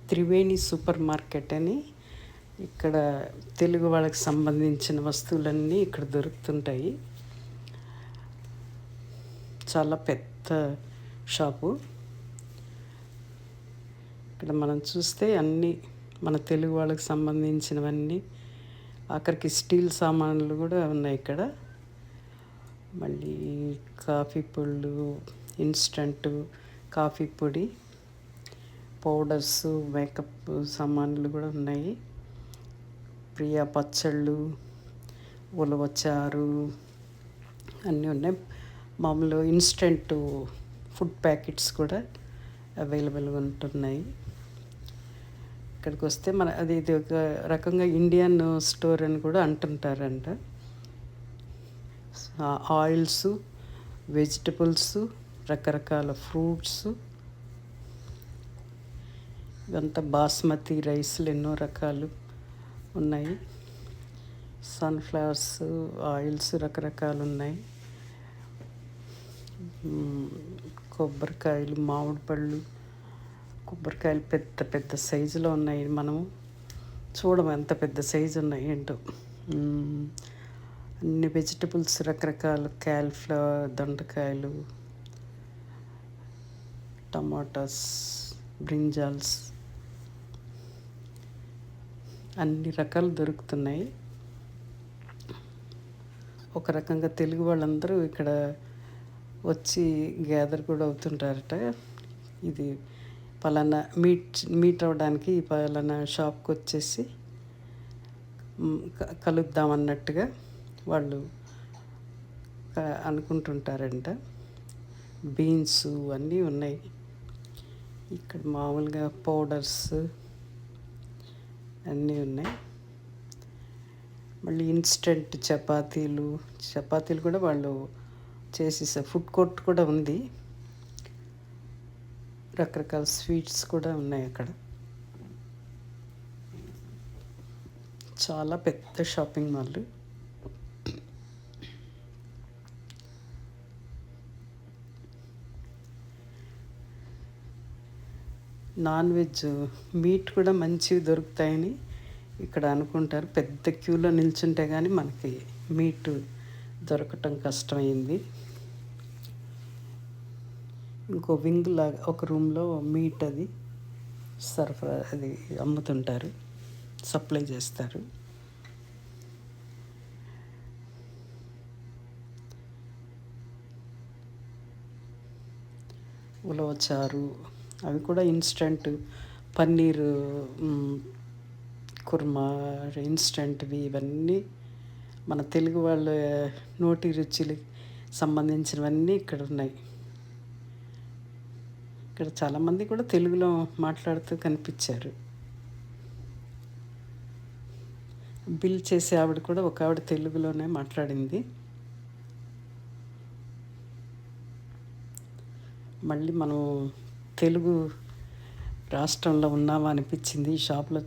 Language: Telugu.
త్రివేణి సూపర్ మార్కెట్ అని ఇక్కడ తెలుగు వాళ్ళకి సంబంధించిన వస్తువులన్నీ ఇక్కడ దొరుకుతుంటాయి. చాలా పెద్ద షాపు. ఇక్కడ మనం చూస్తే అన్నీ మన తెలుగు వాళ్ళకి సంబంధించినవన్నీ, ఆఖరికి స్టీల్ సామాన్లు కూడా ఉన్నాయి ఇక్కడ. మళ్ళీ కాఫీ పొళ్ళు, ఇన్స్టంట్ కాఫీ పొడి, పౌడర్స్, మేకప్ సామాన్లు కూడా ఉన్నాయి. ప్రియా పచ్చళ్ళు, ఉలవచారు అన్నీ ఉన్నాయి. మామూలు ఇన్స్టెంట్ ఫుడ్ ప్యాకెట్స్ కూడా అవైలబుల్గా ఉంటున్నాయి. ఇక్కడికి వస్తే ఇది ఒక రకంగా ఇండియన్ స్టోర్ అని కూడా అంటుంటారంట. ఆయిల్స్, వెజిటబుల్స్, రకరకాల ఫ్రూట్స్, ఇవంతా బాస్మతి రైస్లు ఎన్నో రకాలు ఉన్నాయి. సన్ఫ్లవర్స్ ఆయిల్స్ రకరకాలు ఉన్నాయి. కొబ్బరికాయలు, మామిడి పళ్ళు, కొబ్బరికాయలు పెద్ద పెద్ద సైజులో ఉన్నాయి. మనము చూడము ఎంత పెద్ద సైజు ఉన్నాయి ఏంటో. అన్ని వెజిటబుల్స్ రకరకాలు, క్యాలీఫ్లవర్, దొండకాయలు, టమాటాస్, బ్రింజాల్స్ అన్ని రకాలు దొరుకుతున్నాయి. ఒక రకంగా తెలుగు వాళ్ళందరూ ఇక్కడ వచ్చి గ్యాదర్ కూడా అవుతుంటారట. ఇది పలానా మీట్ అవ్వడానికి పలానా షాప్కి వచ్చేసి కలుద్దామన్నట్టుగా వాళ్ళు అనుకుంటుంటారంట. బీన్స్ అన్నీ ఉన్నాయి ఇక్కడ. మామూలుగా పౌడర్స్ అన్నీ ఉన్నాయి. మళ్ళీ ఇన్స్టెంట్ చపాతీలు కూడా వాళ్ళు చేసేసారు. ఫుడ్ కోర్ట్ కూడా ఉంది. రకరకాల స్వీట్స్ కూడా ఉన్నాయి అక్కడ. చాలా పెద్ద shopping mall. Non veg meet కూడా మంచివి దొరుకుతాయని ఇక్కడ అనుకుంటారు. పెద్ద క్యూలో నిల్చుంటే కానీ మనకి మీట్ దొరకటం కష్టమైంది. ఇంకో వింగ్ లాగా ఒక రూమ్లో మీట్ అది అమ్ముతుంటారు, సప్లై చేస్తారు. ఉలవచారు అవి కూడా ఇన్స్టంట్, పన్నీర్ కుర్మా ఇన్స్టంట్వి, ఇవన్నీ మన తెలుగు వాళ్ళ నోటి రుచులకి సంబంధించినవన్నీ ఇక్కడ ఉన్నాయి. ఇక్కడ చాలామంది కూడా తెలుగులో మాట్లాడుతూ కనిపించారు. బిల్ చేసే ఆవిడ కూడా ఒక ఆవిడ తెలుగులోనే మాట్లాడింది. మళ్ళీ మనం తెలుగు రాష్ట్రంలో ఉన్నామా అనిపించింది ఈ షాప్లో.